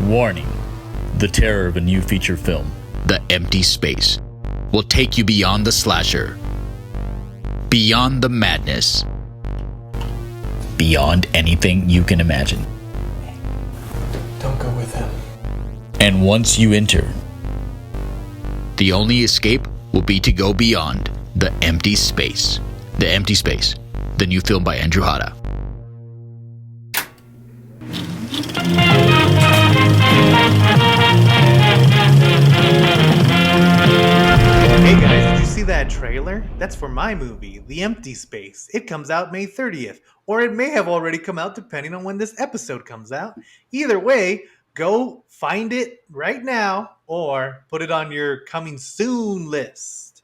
Warning: the terror of a new feature film, The Empty Space, will take you beyond the slasher, beyond the madness, beyond anything you can imagine. Don't go with him. And once you enter, the only escape will be to go beyond the empty space. The Empty Space, the new film by Andrew Hada. Hey guys, did you see that trailer? That's for my movie, The Empty Space. It comes out May 30th, or it may have already come out depending on when this episode comes out. Either way, go find it right now or put it on your coming soon list.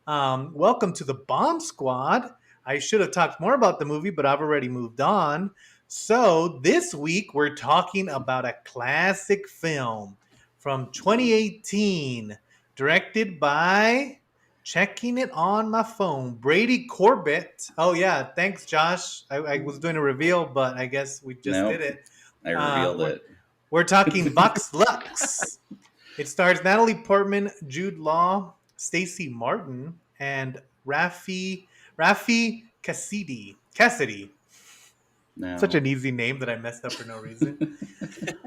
Welcome to the Bomb Squad. I should have talked more about the movie, but I've already moved on. So this week we're talking about a classic film from 2018, directed by, checking it on my phone, Brady Corbett. Oh yeah, thanks Josh. I was doing a reveal, but I guess we just did it. I revealed it. We're talking Vox Lux. It stars Natalie Portman, Jude Law, Stacey Martin, and Rafi Cassidy. No. Such an easy name that I messed up for no reason.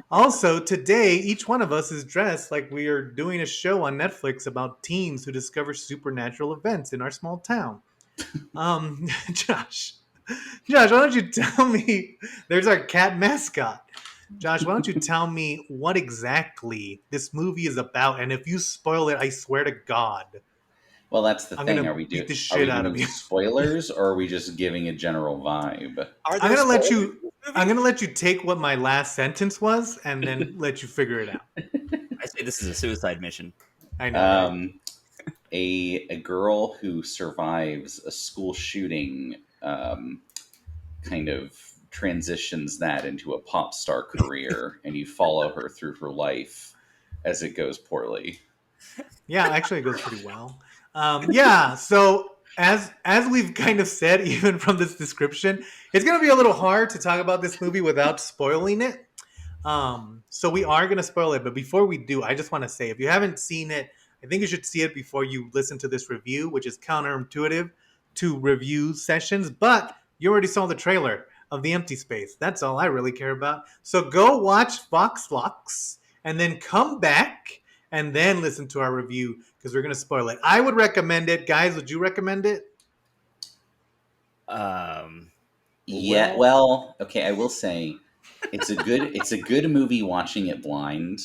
Also, today, each one of us is dressed like we are doing a show on Netflix about teens who discover supernatural events in our small town. Josh, why don't you tell me? There's our cat mascot. Josh, why don't you tell me what exactly this movie is about? And if you spoil it, I swear to God. Well, that's the I'm thing. gonna Are we beat the doing shit out of you. spoilers, or are we just giving a general vibe? I'm gonna let you take what my last sentence was, and then let you figure it out. I say this is a suicide mission. I know. Right? A girl who survives a school shooting kind of transitions that into a pop star career, and you follow her through her life as it goes poorly. Yeah, actually, it goes pretty well. So as we've kind of said, even from this description, it's going to be a little hard to talk about this movie without spoiling it. So we are going to spoil it. But before we do, I just want to say, if you haven't seen it, I think you should see it before you listen to this review, which is counterintuitive to review sessions. But you already saw the trailer of The Empty Space. That's all I really care about. So go watch Vox Lux and then come back and then listen to our review, because we're going to spoil it. I would recommend it. Guys, would you recommend it? Yeah, well, okay, I will say it's a good movie watching it blind,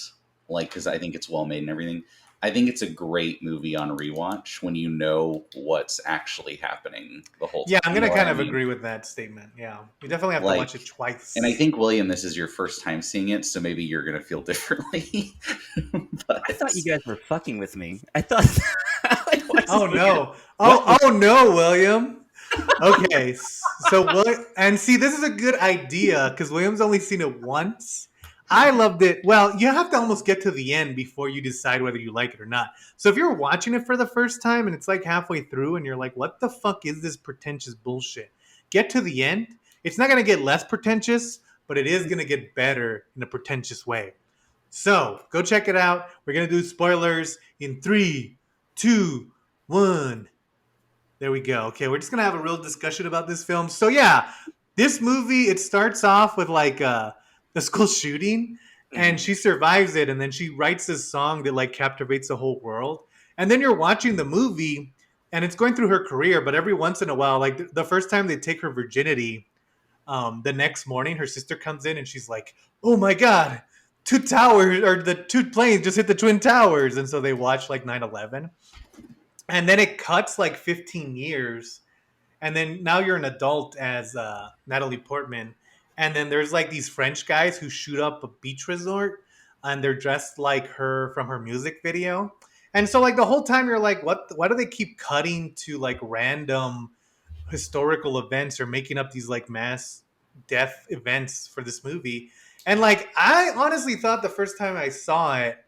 like, because I think it's well made and everything. I think it's a great movie on rewatch when you know what's actually happening the whole time. Yeah, I'm going to kind of agree with that statement. Yeah, you definitely have to watch it twice. And I think, William, this is your first time seeing it, so maybe you're going to feel differently. But I thought you guys were fucking with me. I thought... Oh, no. Oh, no, William. Okay, so and see, this is a good idea, because William's only seen it once. I loved it. Well, you have to almost get to the end before you decide whether you like it or not. So if you're watching it for the first time and it's like halfway through and you're like, what the fuck is this pretentious bullshit? Get to the end. It's not going to get less pretentious, but it is going to get better in a pretentious way. So go check it out. We're going to do spoilers in 3, 2, 1. There we go. Okay, we're just going to have a real discussion about this film. So yeah, this movie, it starts off with like the school shooting, and she survives it, and then she writes this song that like captivates the whole world. And then you're watching the movie, and it's going through her career, but every once in a while, like the first time they take her virginity, the next morning her sister comes in and she's like, oh my God, two towers, or the two planes just hit the Twin Towers. And so they watch like 9/11. And then it cuts like 15 years. And then now you're an adult as Natalie Portman. And then there's like these French guys who shoot up a beach resort, and they're dressed like her from her music video. And so like the whole time you're like, why do they keep cutting to like random historical events or making up these like mass death events for this movie? And like, I honestly thought the first time I saw it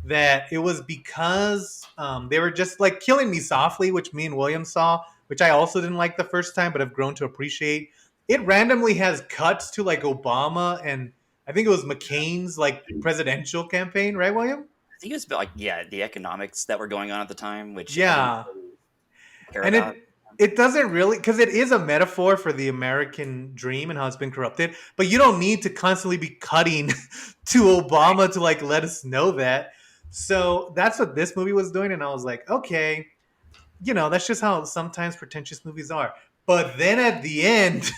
that it was because they were just like killing me softly, which me and William saw, which I also didn't like the first time, but I've grown to appreciate. It randomly has cuts to like Obama and I think it was McCain's like presidential campaign, right, William? I think it was like the economics that were going on at the time, which I Yeah. didn't really care And about. it doesn't really, because it is a metaphor for the American dream and how it's been corrupted, but you don't need to constantly be cutting to Obama to like let us know that. So that's what this movie was doing, and I was like, okay, that's just how sometimes pretentious movies are. But then at the end,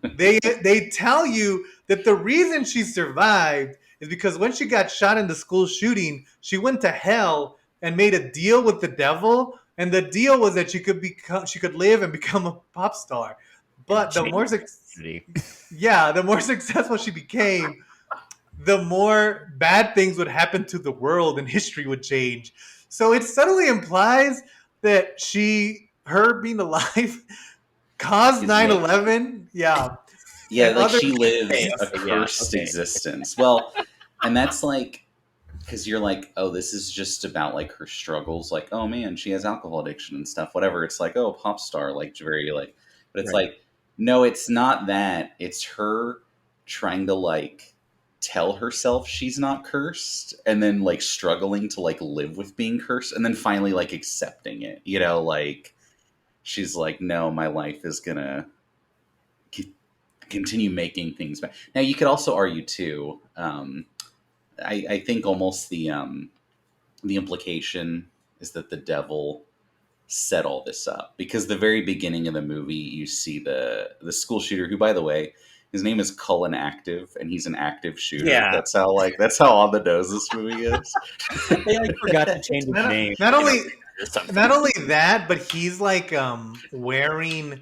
they tell you that the reason she survived is because when she got shot in the school shooting, she went to hell and made a deal with the devil, and the deal was that she could live and become a pop star. But the more the more successful she became, the more bad things would happen to the world and history would change. So it subtly implies that her being alive caused 9/11. Yeah. Yeah, And like other- she lives a cursed existence. Well, and that's like, because you're like, oh, this is just about like her struggles. Like, oh man, she has alcohol addiction and stuff. Whatever. It's like, oh, pop star, like very like, but it's like, no, it's not that. It's her trying to like tell herself she's not cursed, and then like struggling to like live with being cursed, and then finally like accepting it. Like she's like, no, my life is gonna continue making things better. Now you could also argue too. I think almost the implication is that the devil set all this up, because the very beginning of the movie you see the school shooter, who by the way, his name is Cullen Active, and he's an active shooter. Yeah. That's how on the nose this movie is. They like forgot to change his name. Not only that, but he's like wearing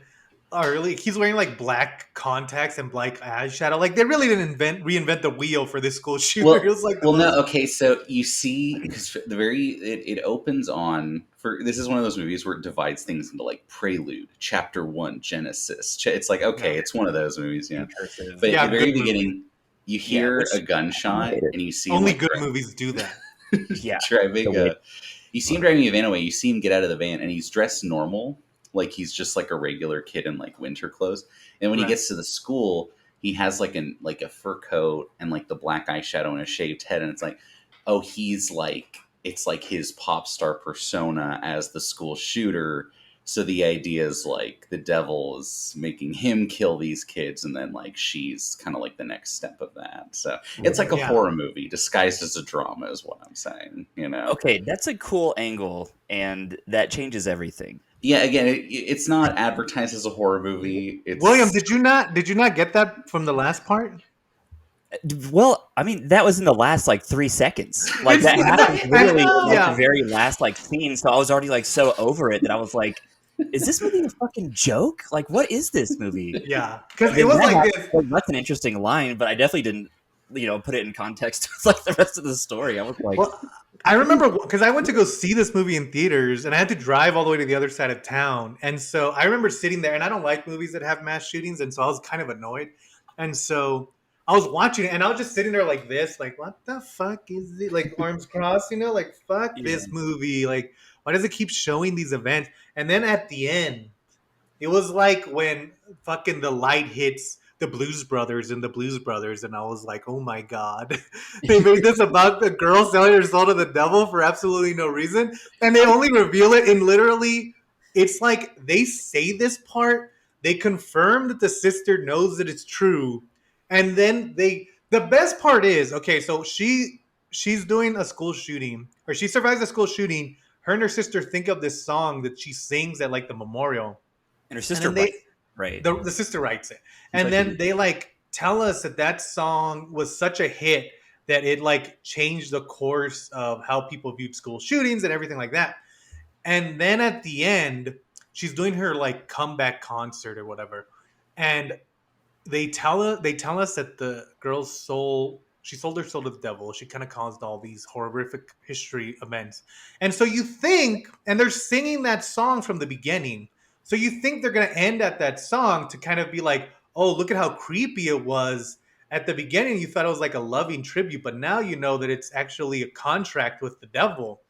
he's wearing like black contacts and black eyeshadow. Like they really didn't reinvent the wheel for this school shooter. Well, it was like no, okay. So you see, because it opens on this is one of those movies where it divides things into like prelude, chapter 1, Genesis. It's like, okay, it's one of those movies, yeah. But at the very beginning, you hear a gunshot and you see only good movies do that. You see him driving a van away. You see him get out of the van, and he's dressed normal, like he's just like a regular kid in like winter clothes. And when he gets to the school, he has like a fur coat and like the black eyeshadow and a shaved head, and it's like, oh, it's like his pop star persona as the school shooter. So the idea is like the devil is making him kill these kids, and then like she's kind of like the next step of that. So it's like a horror movie disguised as a drama, is what I'm saying. Okay, that's a cool angle, and that changes everything. Yeah, again, it's not advertised as a horror movie. William, did you not get that from the last part? Well, I mean, that was in the last like 3 seconds. Like that happened literally in like, the very last like scene. So I was already like so over it that I was like, "Is this movie a fucking joke? Like, what is this movie?" Yeah, because it was like this. That's an interesting line, but I definitely didn't, put it in context with like the rest of the story. I was like, well, I remember because I went to go see this movie in theaters, and I had to drive all the way to the other side of town. And so I remember sitting there, and I don't like movies that have mass shootings, and so I was kind of annoyed. And so I was watching it, and I was just sitting there like this, like, what the fuck is it? Like, arms crossed, like, fuck this movie. Like, why does it keep showing these events? And then at the end, it was like when fucking the light hits the Blues Brothers and I was like, oh my God. They made this about the girl selling her soul to the devil for absolutely no reason. And they only reveal it in literally, it's like they say this part, they confirm that the sister knows that it's true. And then the best part is, okay, so she's doing a school shooting, or she survives a school shooting. Her and her sister think of this song that she sings at like the memorial. And her sister right. The sister writes it. And then they like tell us that song was such a hit that it like changed the course of how people viewed school shootings and everything like that. And then at the end, she's doing her like comeback concert or whatever. And they tell us that the girl's soul, she sold her soul to the devil. She kind of caused all these horrific history events. And so you think, and they're singing that song from the beginning. So you think they're going to end at that song to kind of be like, oh, look at how creepy it was. At the beginning, you thought it was like a loving tribute, but now you know that it's actually a contract with the devil.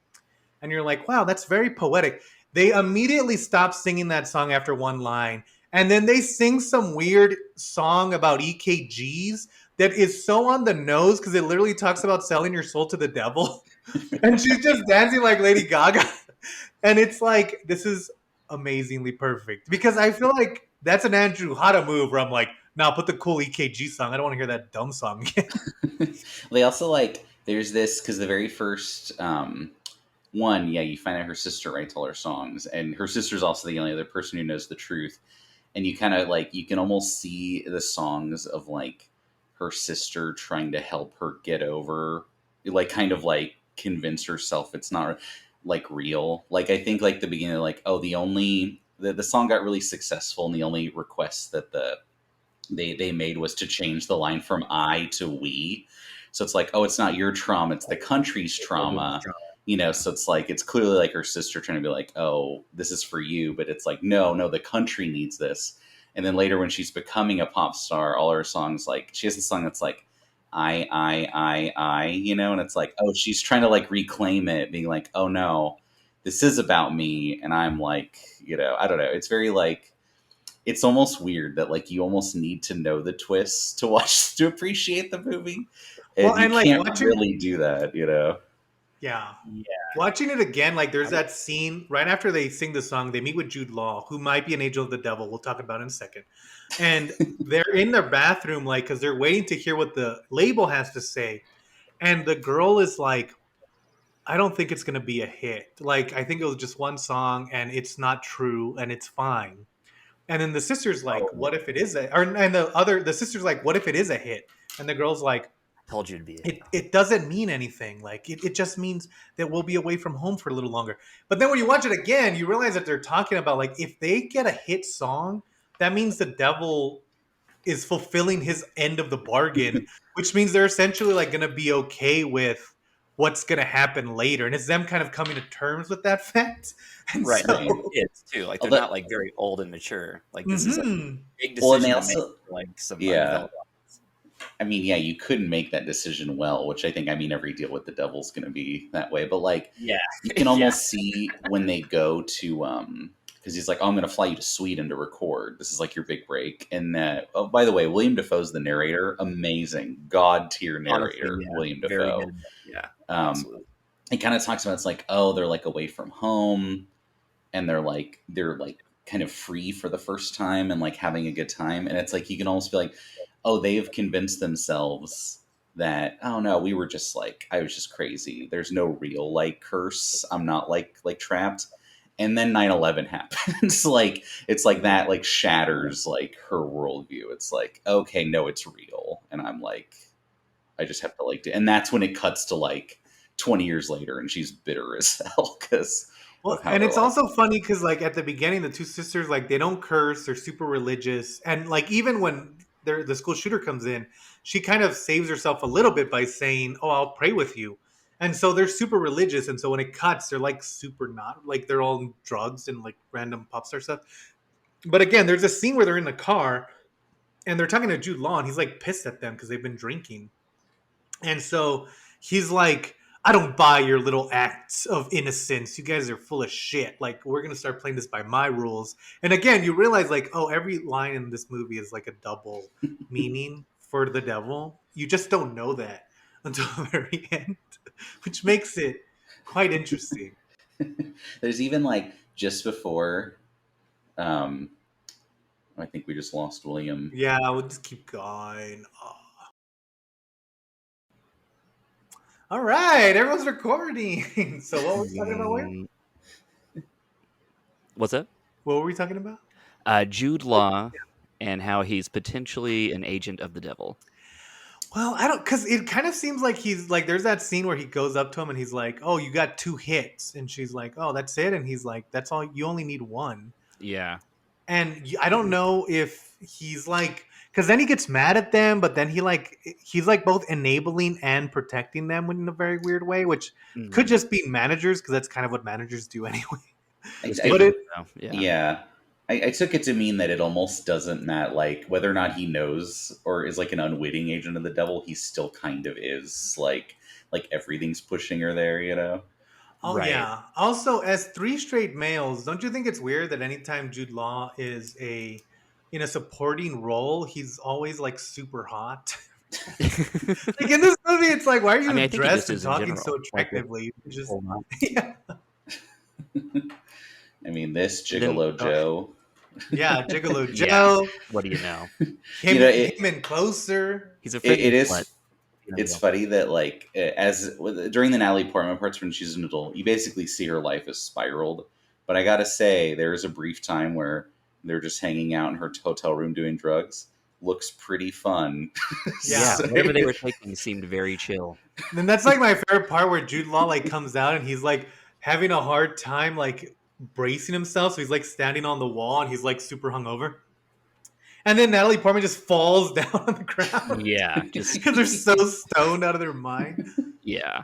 And you're like, wow, that's very poetic. They immediately stopped singing that song after one line. And then they sing some weird song about EKGs that is so on the nose because it literally talks about selling your soul to the devil. And she's just dancing like Lady Gaga. And it's like, this is amazingly perfect because I feel like that's an Andrew Hata move where I'm like, now put the cool EKG song. I don't want to hear that dumb song again. They also like there's this because the very first one, yeah, you find out her sister writes all her songs, and her sister's also the only other person who knows the truth. And you kind of like you can almost see the songs of like her sister trying to help her get over, like kind of like convince herself it's not like real. Like I think like the beginning, like oh the song got really successful, and the only request that they made was to change the line from I to we. So it's like, oh, it's not your trauma, it's the country's trauma. So it's like it's clearly like her sister trying to be like, oh, this is for you, but it's like, no, the country needs this. And then later when she's becoming a pop star, all her songs, like she has a song that's like I, and it's like, oh, she's trying to like reclaim it, being like, oh no, this is about me. And I'm like, I don't know. It's very like it's almost weird that like you almost need to know the twists to watch to appreciate the movie. And Well, and you like can't really do that. Yeah. Watching it again, like there's that scene right after they sing the song, they meet with Jude Law, who might be an angel of the devil. We'll talk about it in a second. And they're in their bathroom, like, because they're waiting to hear what the label has to say. And the girl is like, I don't think it's going to be a hit. Like, I think it was just one song and it's not true and it's fine. And then the sister's like, what if it is the sister's like, what if it is a hit? And the girl's like, Told you to be. it doesn't mean anything. Like it just means that we'll be away from home for a little longer. But then when you watch it again, you realize that they're talking about like if they get a hit song, that means the devil is fulfilling his end of the bargain, which means they're essentially like going to be okay with what's going to happen later, and it's them kind of coming to terms with that fact. And Right, so, they're kids too. Like they're not like very old and mature. Like this is a big decision. Well, and they to also, make for, like some yeah. I mean, yeah, you couldn't make that decision well, which I think, every deal with the devil's going to be that way. But like, yeah, you can almost see when they go to, because he's like, oh, I'm going to fly you to Sweden to record. This is like your big break. And oh, by the way, William Dafoe's the narrator. Amazing. God tier narrator, honestly, yeah, William Dafoe. Yeah. Absolutely. He kind of talks about, it's like, oh, they're like away from home and they're like kind of free for the first time and like having a good time. And it's like, you can almost be like, oh, they've convinced themselves that, oh no, we were just like, I was just crazy. There's no real like curse. I'm not like trapped. And then 9/11 happens. Like, it's like that like shatters like her worldview. It's like, okay, no, it's real. And I'm like, I just have to like do, and that's when it cuts to like 20 years later and she's bitter as hell because and it's also funny because like at the beginning, the two sisters, like they don't curse, they're super religious, and like even when the school shooter comes in, she kind of saves herself a little bit by saying, oh, I'll pray with you. And so they're super religious, and so when it cuts, they're like super not, like they're all drugs and like random pop star stuff. But again, there's a scene where they're in the car and they're talking to Jude Law and he's like pissed at them because they've been drinking. And so he's like, I don't buy your little acts of innocence. You guys are full of shit. Like, we're going to start playing this by my rules. And again, you realize, like, oh, every line in this movie is like a double meaning for the devil. You just don't know that until the very end, which makes it quite interesting. There's even, like, just before, I think we just lost William. Yeah, we'll just keep going. Oh. All right, everyone's recording. So what were we talking about, William? What's that? What were we talking about? Jude Law and how he's potentially an agent of the devil. Well, I don't, because it kind of seems like he's like, there's that scene where he goes up to him and he's like, oh, you got 2 hits. And she's like, oh, that's it. And he's like, that's all, you only need 1. Yeah. And I don't know if he's like, because then he gets mad at them, but then he's like both enabling and protecting them in a very weird way, which could just be managers, because that's kind of what managers do anyway. Yeah. I took it to mean that it almost doesn't matter, like whether or not he knows or is like an unwitting agent of the devil, he still kind of is like everything's pushing her there. Oh, right. Yeah. Also, as 3 straight males, don't you think it's weird that anytime Jude Law is a in a supporting role, he's always like super hot. Like in this movie, it's like, why are you I think he dressed just and is in talking general. so Like, attractively? Just hold on. yeah, I mean, this Then- Gigolo Joe. yeah, Gigolo Yeah. Joe. What do you know? Him, You know, him and Closer. He's a it freaking is. slut. It's funny that like during the Natalie Portman parts when she's an adult, you basically see her life as spiraled. But I gotta say, there is a brief time where they're just hanging out in her hotel room doing drugs. Looks pretty fun. Yeah, Yeah. whatever they were taking seemed very chill. And that's like my favorite part where Jude Law like comes out and he's like having a hard time like bracing himself, so he's like standing on the wall and he's like super hungover. And then Natalie Portman just falls down on the ground. Yeah, just Because they're so stoned out of their mind. yeah.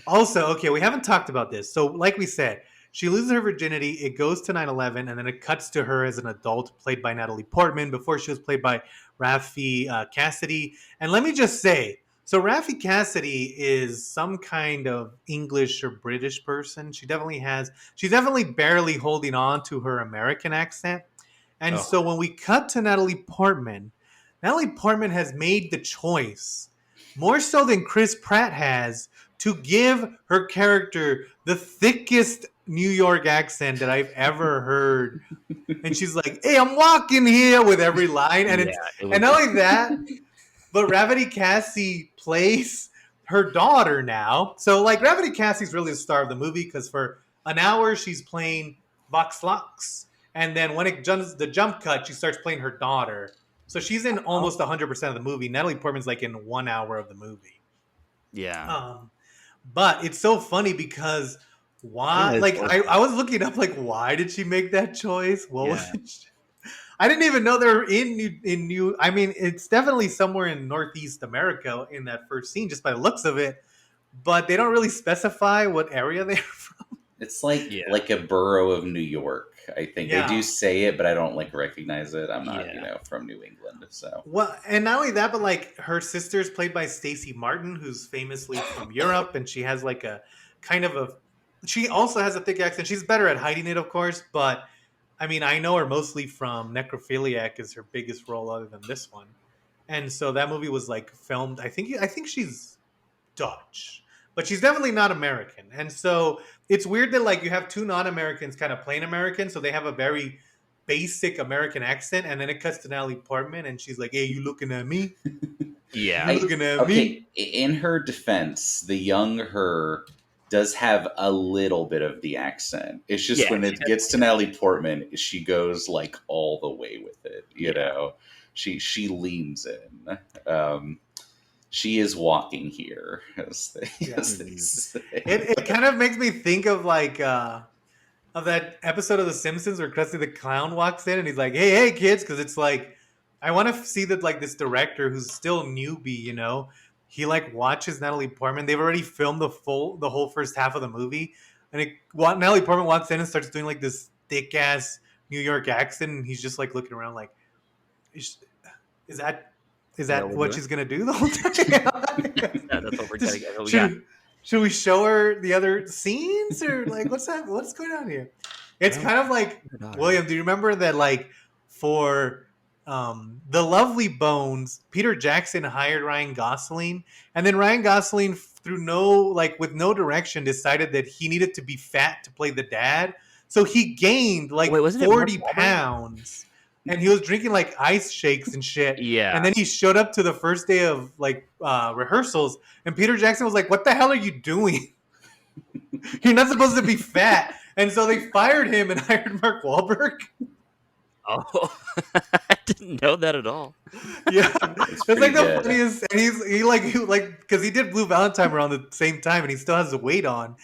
Also, okay, we haven't talked about this. So, like we said, she loses her virginity. It goes to 9/11, and then it cuts to her as an adult, played by Natalie Portman. Before she was played by Raffi Cassidy. And let me just say, so Raffi Cassidy is some kind of English or British person. She's definitely barely holding on to her American accent. And so when we cut to Natalie Portman has made the choice, more so than Chris Pratt has, to give her character the thickest New York accent that I've ever heard. And she's like, "Hey, I'm walking here," with every line. And and not only that, but Raffi Cassie plays her daughter now. So like Raffi Cassie's really the star of the movie because for an hour she's playing Vox Lux. And then when it jumps the jump cut, she starts playing her daughter. So she's in almost 100% of the movie. Natalie Portman's like in 1 hour of the movie. Yeah. But it's so funny because why? Like I was looking up like why did she make that choice? What was it? I didn't even know they're in New. I mean, it's definitely somewhere in Northeast America in that first scene, just by the looks of it. But they don't really specify what area they're from. It's like a borough of New York. I think they do say it, but I don't like recognize it. I'm not, from New England, so. Well, and not only that, but like her sister's played by Stacey Martin, who's famously from Europe, and she has like a kind of a. She also has a thick accent. She's better at hiding it, of course, but I mean, I know her mostly from Necrophiliac is her biggest role, other than this one, and so that movie was like filmed. I think she's Dutch. But she's definitely not American. And so it's weird that like you have two non-Americans kind of playing American, so they have a very basic American accent, and then it cuts to Natalie Portman and she's like, "Hey, you looking at me?" Yeah. You looking at me? In her defense, the young her does have a little bit of the accent. It's just when it gets to Natalie Portman, she goes like all the way with it, you know. She leans in. She is walking here, as they say. It kind of makes me think of like of that episode of The Simpsons where Krusty the Clown walks in and he's like, "Hey, kids," because it's like I want to see that like this director who's still newbie, you know, he like watches Natalie Portman. They've already filmed the whole first half of the movie, and Natalie Portman walks in and starts doing like this thick ass New York accent, and he's just like looking around like, "Is that what she's gonna do the whole time?" That's what we're getting. Should we show her the other scenes or like what's going on here? It's kind of like William. Do you remember that like for The Lovely Bones, Peter Jackson hired Ryan Gosling, and then Ryan Gosling with no direction decided that he needed to be fat to play the dad, so he gained like 40 pounds. And he was drinking like ice shakes and shit. Yeah. And then he showed up to the first day of like rehearsals, and Peter Jackson was like, "What the hell are you doing? You're not supposed to be fat." And so they fired him and hired Mark Wahlberg. Oh, I didn't know that at all. Yeah, it's like the funniest. And he because he did Blue Valentine around the same time, and he still has the weight on.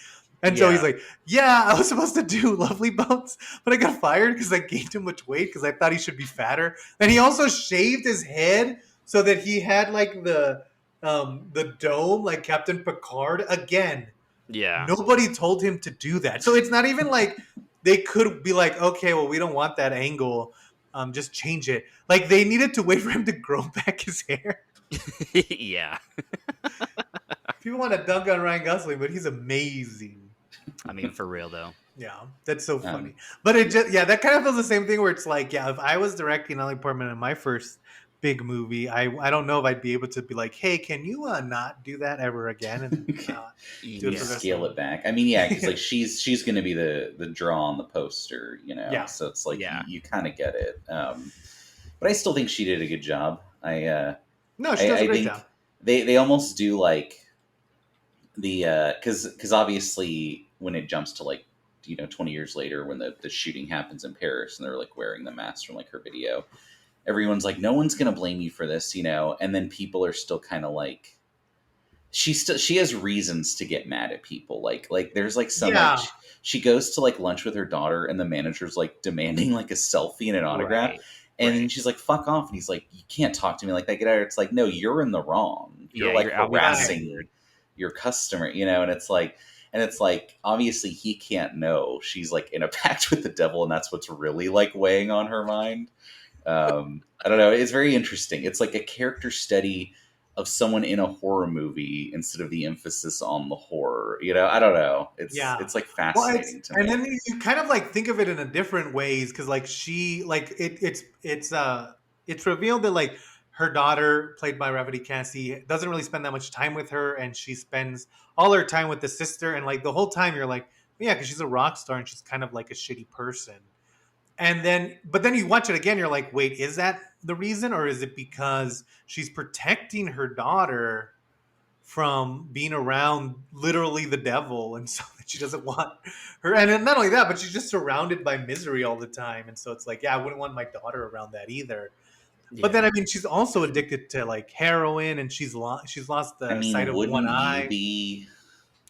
And so he's like, "Yeah, I was supposed to do Lovely Bones, but I got fired because I gained too much weight because I thought he should be fatter." And he also shaved his head so that he had like the dome like Captain Picard again. Yeah. Nobody told him to do that. So it's not even like they could be like, "Okay, well, we don't want that angle. Just change it." Like they needed to wait for him to grow back his hair. Yeah. People want to dunk on Ryan Gosling, but he's amazing. I mean, for real though. Yeah, that's so Um, funny. But it just that kind of feels the same thing where it's like, yeah, if I was directing Natalie Portman in my first big movie, I don't know if I'd be able to be like, hey, can you not do that ever again and do it you for the rest scale of it back. I mean, yeah, because the like she's going to be the draw on the poster, Yeah. So it's like Yeah. you kind of get it. But I still think she did a good job. No, she does a I great think job. they almost do like the because obviously when it jumps to like 20 years later when the shooting happens in Paris and they're like wearing the mask from like her video, everyone's like, no one's gonna blame you for this, and then people are still kind of like, she has reasons to get mad at people, like there's like some like Yeah. she goes to like lunch with her daughter and the manager's like demanding like a selfie and an autograph, Right. and then Right. she's like, fuck off, and he's like, you can't talk to me like that, get out of here. It's like, no, you're in the wrong, you're Yeah, like you're out being Right. harassing your customer, and it's like obviously he can't know she's like in a pact with the devil and that's what's really like weighing on her mind. I don't know, it's very interesting. It's like a character study of someone in a horror movie instead of the emphasis on the horror, I don't know, Yeah. it's like Well, fascinating to and me. then you kind of like think of it in a different ways because like it's revealed that like her daughter, played by Rafferty Cassie, doesn't really spend that much time with her, and she spends all her time with the sister, and like the whole time you're like, yeah, because she's a rock star and she's kind of like a shitty person. And then, but then you watch it again, you're like, wait, is that the reason, or is it because she's protecting her daughter from being around literally the devil, and so that she doesn't want her? And then not only that, but she's just surrounded by misery all the time, and so it's like, yeah, I wouldn't want my daughter around that either. But then, I mean, she's also addicted to like heroin, and she's lost I the sight mean, of one wouldn't you eye. be,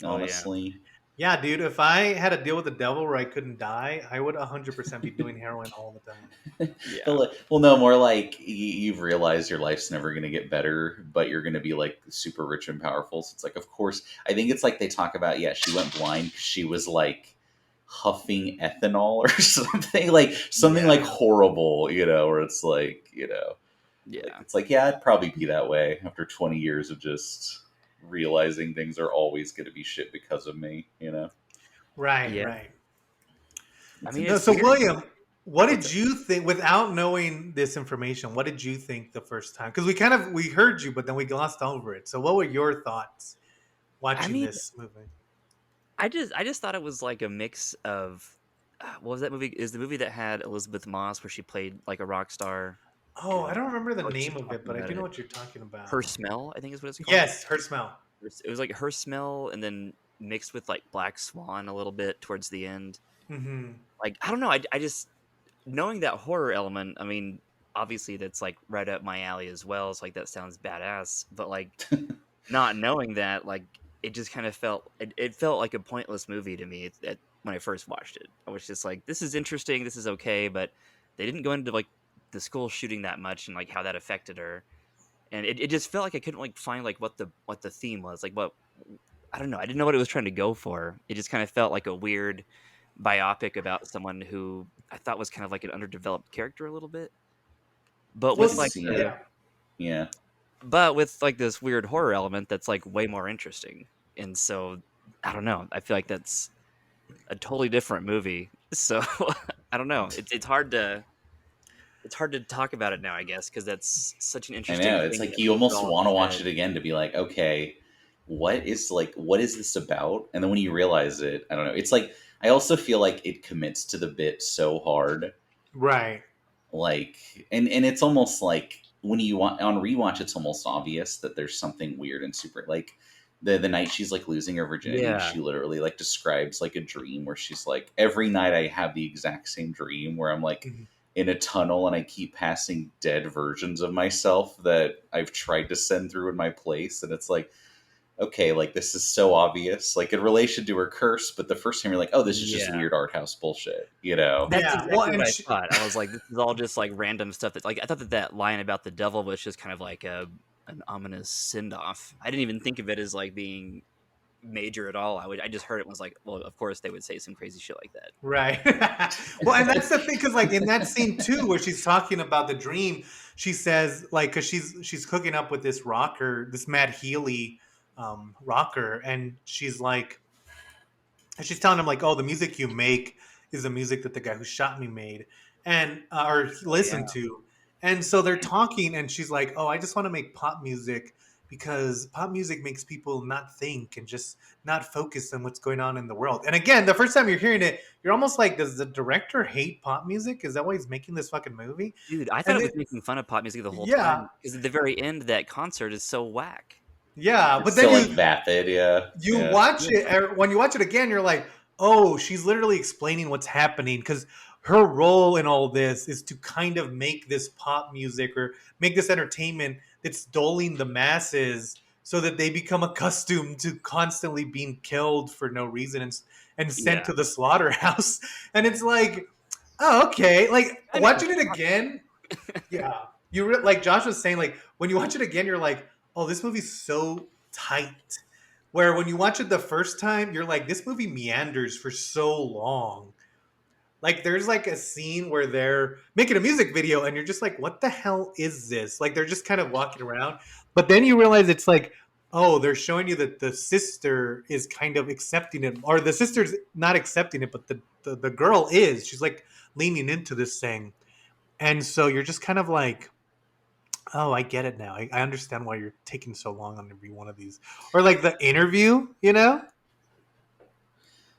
Oh yeah. honestly? Yeah, dude, if I had to deal with the devil where I couldn't die, I would 100% be doing heroin all the time. Yeah. Well, no, more like you've realized your life's never going to get better, but you're going to be like super rich and powerful. So it's like, of course, I think it's like they talk about, yeah, she went blind 'cause she was like huffing ethanol or something, like something like Yeah. horrible, where it's like, like, Yeah. it's like, yeah, I'd probably be that way after 20 years of just realizing things are always going to be shit because of me. Right, Yeah. right. I mean, No, it's so weird. William, what What's did you think without knowing this information? What did you think the first time? Because we heard you, but then we glossed over it. So what were your thoughts I watching mean, this movie? I just thought it was like a mix of what was that movie? Is the movie that had Elizabeth Moss where she played like a rock star? Oh, I And don't remember the I was name just of it, talking but I about do know it. what you're talking about. Her Smell, I think is what it's called. Yes, Her Smell. It was like Her Smell, and then mixed with like Black Swan a little bit towards the end. Hmm. Like I don't know, I just knowing that horror element. I mean, obviously that's like right up my alley as well. It's like that sounds badass, but like not knowing that, like it just kind of it felt like a pointless movie to me when I first watched it. I was just like, this is interesting, this is okay, but they didn't go into like the school shooting that much and like how that affected her, and it just felt like I couldn't like find like what the theme was, like what I don't know, I didn't know what it was trying to go for. It just kind of felt like a weird biopic about someone who I thought was kind of like an underdeveloped character a little bit, but Well, with like Yeah, the yeah. yeah. but with like this weird horror element that's like way more interesting. And so I don't know. I feel like that's a totally different movie. So I don't know. It's hard to talk about it now, I guess, because that's such an I interesting know. It's thing like that you we almost all want to watch said. it again to be like, okay, what is this about? And then when you realize it, I don't know. It's like I also feel like it commits to the bit so hard, Right. like, and it's almost like when you want on rewatch, it's almost obvious that there's something weird and super like the night she's like losing her virginity. Yeah. She literally like describes like a dream where she's like, every night I have the exact same dream where I'm like Mhm. in a tunnel and I keep passing dead versions of myself that I've tried to send through in my place. And it's like, okay, like this is so obvious, like in relation to her curse, but the first time you're like, oh, this is just Yeah. weird art house bullshit. That's Yeah. Well, exactly what and I thought. I was like, this is all just like random stuff that like I thought that line about the devil was just kind of like an ominous send off. I didn't even think of it as like being major at all. I just heard it was like, well, of course they would say some crazy shit like that. right. Well, and that's the thing, because like in that scene too, where she's talking about the dream, she says like, because she's hooking up with this rocker, this Matt Healy rocker, and she's like, and she's telling him like, "Oh, the music you make is the music that the guy who shot me made, and or listened to." And so they're talking, and she's like, "Oh, I just want to make pop music because pop music makes people not think and just not focus on what's going on in the world." And again, the first time you're hearing it, you're almost like, "Does the director hate pop music? Is that why he's making this fucking movie?" Dude, I thought And it then, was making fun of pop music the whole yeah, time because at the very end, that concert is so whack. yeah, but It's then so like vapid, yeah. you Yeah. watch it when you watch it again, you're like, oh, she's literally explaining what's happening because her role in all this is to kind of make this pop music or make this entertainment that's dulling the masses so that they become accustomed to constantly being killed for no reason and sent Yeah. to the slaughterhouse. And it's like, oh, okay. Like I mean, watching it again, yeah. Like Josh was saying, like when you watch it again, you're like, oh, this movie's so tight. Where when you watch it the first time, you're like, this movie meanders for so long. Like there's like a scene where they're making a music video and you're just like, what the hell is this? Like they're just kind of walking around. But then you realize it's like, oh, they're showing you that the sister is kind of accepting it, or the sister's not accepting it, but the girl is. She's like leaning into this thing. And so you're just kind of like, oh, I get it now. I understand why you're taking so long on every one of these. Or like the interview,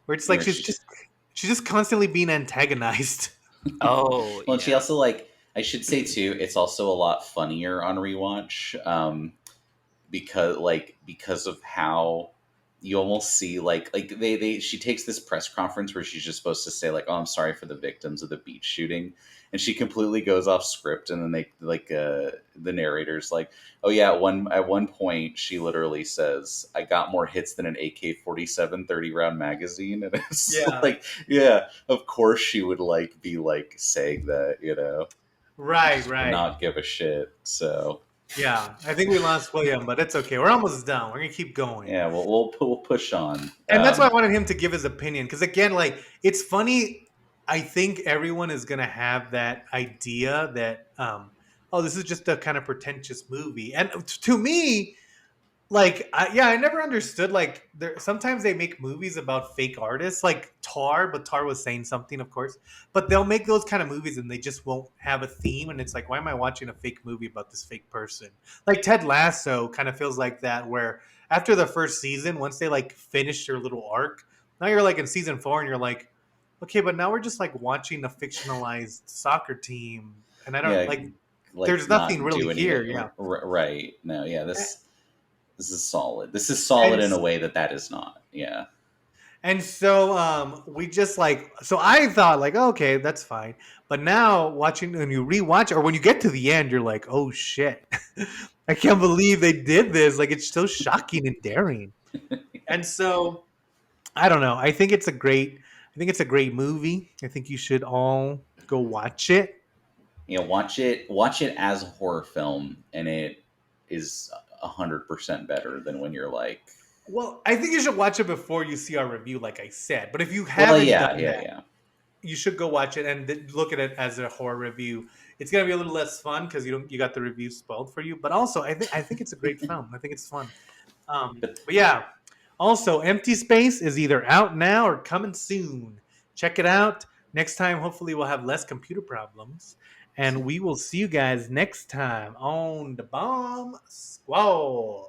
where it's like Where she's just constantly being antagonized. Oh, Well, and she yeah. also like I should say too, it's also a lot funnier on rewatch, because of how you almost see like they she takes this press conference where she's just supposed to say like, oh, I'm sorry for the victims of the beach shooting, and she completely goes off script, and then they like the narrator's like, oh yeah, at one point she literally says, I got more hits than an AK-47 30-round magazine, and it's Yeah. like, yeah, of course she would like be like saying that, Right, just right. not give a shit. So Yeah. I think we lost William, but it's okay. We're almost done. We're gonna keep going. yeah, we'll push on. And that's why I wanted him to give his opinion. Because again, like it's funny. I think everyone is gonna have that idea that oh, this is just a kind of pretentious movie. And to me, like I never understood like there sometimes they make movies about fake artists like Tar, but Tar was saying something, of course, but they'll make those kind of movies and they just won't have a theme, and it's like, why am I watching a fake movie about this fake person? Like Ted Lasso kind of feels like that, where after the first season, once they like finish their little arc, now you're like in season 4 and you're like, okay, but now we're just like watching a fictionalized soccer team, and I don't Yeah, like like there's not nothing really do here. anything. Yeah. Right. No, yeah, A- this is solid. This is solid and in a way that is not. Yeah. And so we just like, so I thought like, okay, that's fine. But now watching, when you rewatch or when you get to the end, you're like, oh shit, I can't believe they did this. Like it's so shocking and daring. And so I don't know. I think it's a great movie. I think you should all go watch it. Watch it as a horror film, and it is 100% better than when you're like, Well, I think you should watch it before you see our review, like I said. But if you well, haven't yeah, done yeah, that, yeah. you should go watch it and look at it as a horror review. It's gonna be a little less fun because you got the review spoiled for you. But also, I think it's a great film. I think it's fun. But But yeah. Also, Empty Space is either out now or coming soon. Check it out. Next time, hopefully, we'll have less computer problems, and we will see you guys next time on the Bomb Squad.